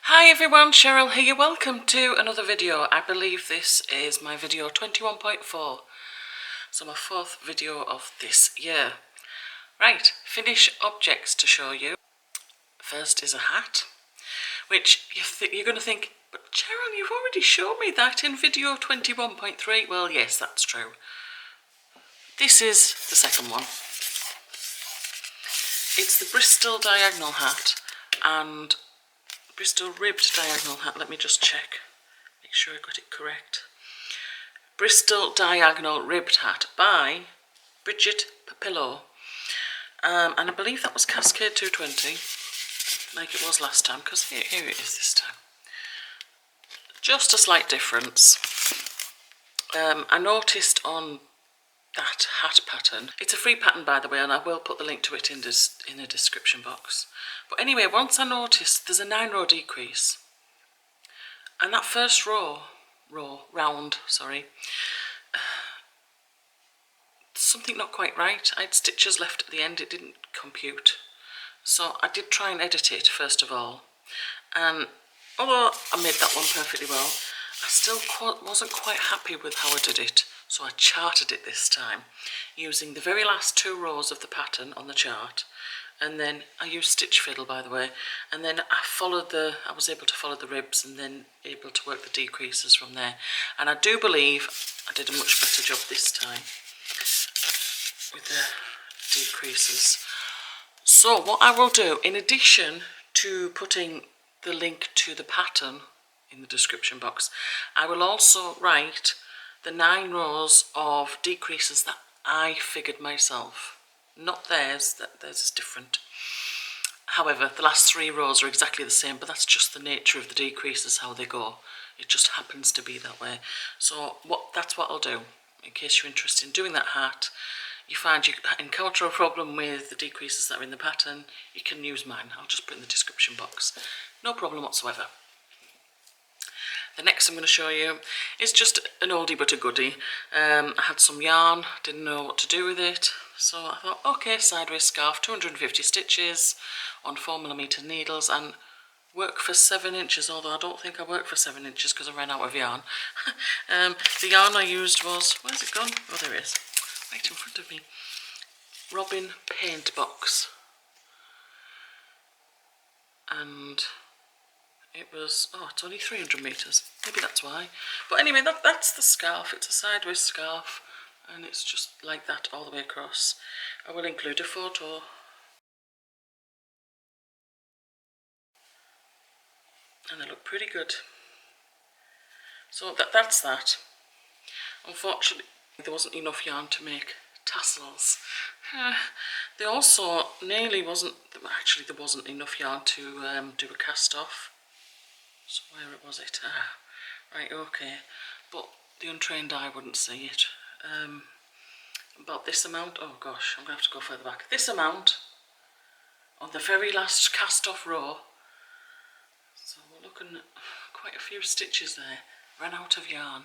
Hi everyone, Cheryl here. Welcome to another video. I believe this is my video 21.4. So my fourth video of this year. Right, finish objects to show you. First is a hat, which you're going to think, but Cheryl, you've already shown me that in video 21.3. Well, yes, that's true. This is the second one. It's the Bristol diagonal hat and Bristol ribbed diagonal hat. Let me just check, make sure I got it correct. Bristol diagonal ribbed hat by Bridget Pupillo. And I believe that was Cascade 220, like it was last time, because here it is this time. Just a slight difference. I noticed on that hat pattern, it's a free pattern by the way, and I will put the link to it in the description box. But anyway, once I noticed there's a 9-row decrease, and that first round, something not quite right. I had stitches left at the end, it didn't compute. So I did try and edit it first of all, and although I made that one perfectly well, I still wasn't quite happy with how I did it. So I charted it this time using the very last 2 rows of the pattern on the chart, and then I used stitch fiddle by the way, and then I was able to follow the ribs and then able to work the decreases from there. And I do believe I did a much better job this time with the decreases. So what I will do, in addition to putting the link to the pattern in the description box, I will also write the 9 rows of decreases that I figured myself, not theirs. Theirs is different. However, the last 3 rows are exactly the same, but that's just the nature of the decreases, how they go. It just happens to be that way. So that's what I'll do. In case you're interested in doing that hat, you find you encounter a problem with the decreases that are in the pattern, you can use mine. I'll just put it in the description box. No problem whatsoever. The next I'm going to show you is just an oldie but a goodie. I had some yarn, didn't know what to do with it, so I thought, okay, sideways scarf, 250 stitches on 4mm needles, and work for 7 inches, although I don't think I worked for 7 inches because I ran out of yarn. The yarn I used was, where's it gone? Oh, there it is, right in front of me. Robin paint box. And it was, it's only 300 metres, maybe that's why. But anyway, that's the scarf. It's a sideways scarf, and it's just like that all the way across. I will include a photo. And they look pretty good. So that's that. Unfortunately, there wasn't enough yarn to make tassels. There also nearly wasn't, actually there wasn't enough yarn to do a cast off. So where was it? Right, okay. But the untrained eye wouldn't see it. About this amount, oh gosh, I'm going to have to go further back. This amount on the very last cast off row. So we're looking at quite a few stitches there. Ran out of yarn.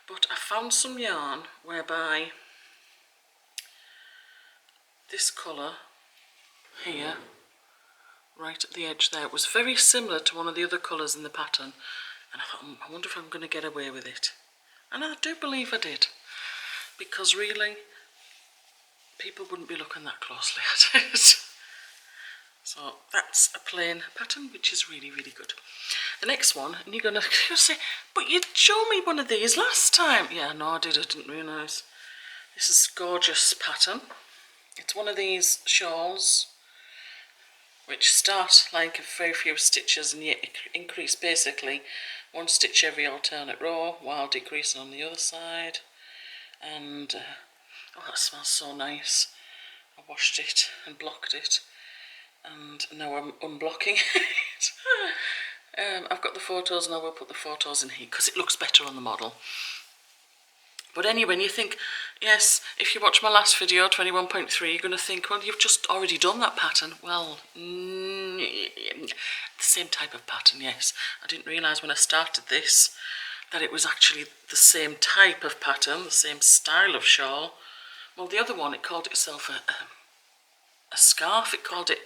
But I found some yarn whereby this colour here, right at the edge there, was very similar to one of the other colours in the pattern, and I thought, I wonder if I'm going to get away with it. And I do believe I did, because really people wouldn't be looking that closely at it. So that's a plain pattern, which is really, really good. The next one, and you're going to say, but you showed me one of these last time. Yeah, no, I didn't realise. This is a gorgeous pattern. It's one of these shawls, which start like a very few stitches and yet increase basically 1 stitch every alternate row while decreasing on the other side. And oh, that smells so nice. I washed it and blocked it, and now I'm unblocking it. I've got the photos, and I will put the photos in here because it looks better on the model. But anyway, when you think, yes, if you watch my last video, 21.3, you're going to think, well, you've just already done that pattern. Well, the same type of pattern, yes. I didn't realise when I started this that it was actually the same type of pattern, the same style of shawl. Well, the other one, it called itself a scarf. It called it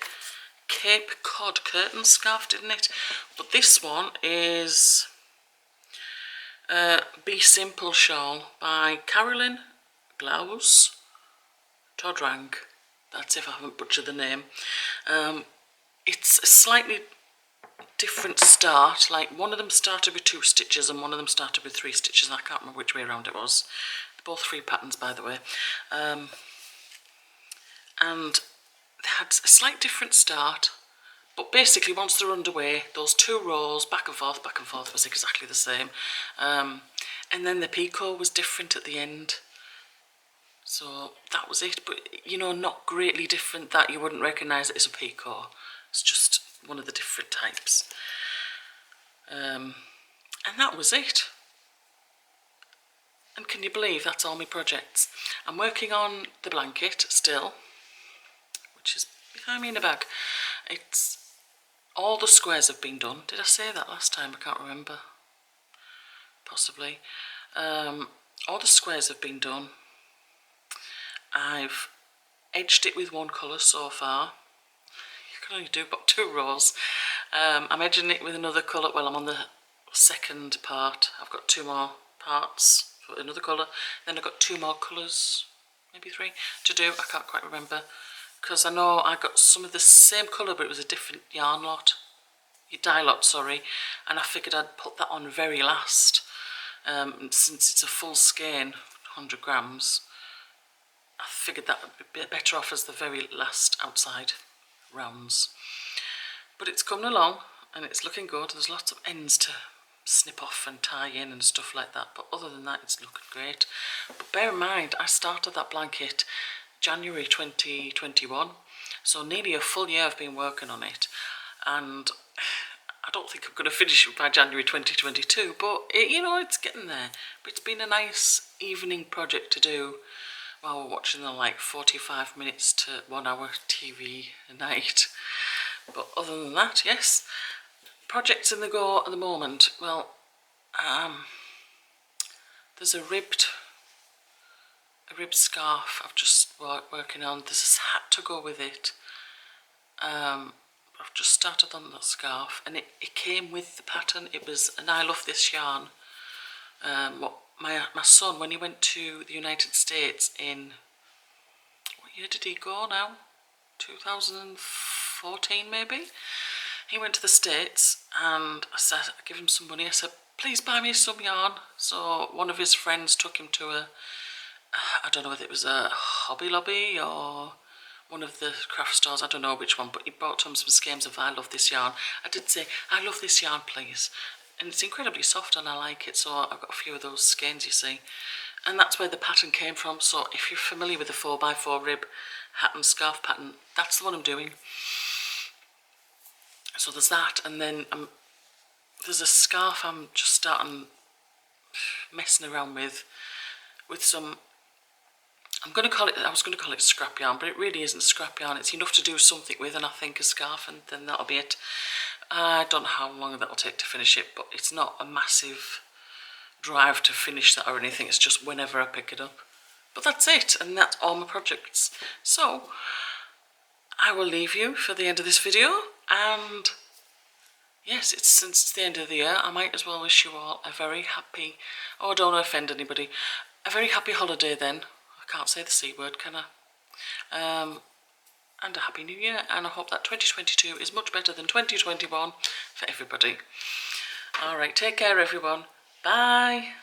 Cape Cod curtain scarf, didn't it? But this one is Be Simple Shawl by Carolyn, Glauz-Todrank. That's if I haven't butchered the name. It's a slightly different start. Like one of them started with 2 stitches and one of them started with 3 stitches. I can't remember which way around it was. Both free patterns, by the way. And they had a slight different start. But basically, once they're underway, those 2 rows, back and forth, was exactly the same. And then the picot was different at the end. So that was it. But, you know, not greatly different that you wouldn't recognise it as a picot. It's just one of the different types. And that was it. And can you believe that's all my projects? I'm working on the blanket still, which is behind me in a bag. It's all the squares have been done. Did I say that last time? I can't remember. Possibly. All the squares have been done. I've edged it with one colour so far. You can only do about 2 rows. I'm edging it with another colour. Well, I'm on the second part. I've got 2 more parts for another colour. Then I've got 2 more colours, maybe 3, to do. I can't quite remember. Because I know I got some of the same colour, but it was a different yarn lot. Dye lot, sorry. And I figured I'd put that on very last. Since it's a full skein, 100 grams, I figured that would be better off as the very last outside rounds. But it's coming along and it's looking good. There's lots of ends to snip off and tie in and stuff like that. But other than that, it's looking great. But bear in mind, I started that blanket January 2021, so nearly a full year I've been working on it, and I don't think I'm going to finish it by January 2022, but you know, it's getting there. But it's been a nice evening project to do while we're watching the like 45 minutes to 1 hour TV a night. But other than that, yes, projects in the go at the moment. Well, there's a ribbed scarf I've just working on. There's a hat to go with it. I've just started on that scarf, and it came with the pattern. It was an I Love This yarn. My son, when he went to the United States in, what year did he go now? 2014 maybe? He went to the States, and I said, I gave him some money. I said, please buy me some yarn. So one of his friends took him to I don't know whether it was a Hobby Lobby or one of the craft stores, I don't know which one, but he brought home some skeins of I Love This yarn. I did say, I love this yarn, please. And it's incredibly soft and I like it, so I've got a few of those skeins, you see. And that's where the pattern came from. So if you're familiar with the 4x4 rib hat and scarf pattern, that's the one I'm doing. So there's that, and then there's a scarf I'm just starting messing around with some, I was going to call it scrap yarn, but it really isn't scrap yarn. It's enough to do something with, and I think a scarf, and then that'll be it. I don't know how long that'll take to finish it, but it's not a massive drive to finish that or anything. It's just whenever I pick it up. But that's it, and that's all my projects. So I will leave you for the end of this video, and yes, since it's the end of the year, I might as well wish you all a very happy, oh, don't offend anybody, a very happy holiday then. I can't say the C word, can I? And a happy new year, and I hope that 2022 is much better than 2021 for everybody. Alright, take care everyone. Bye.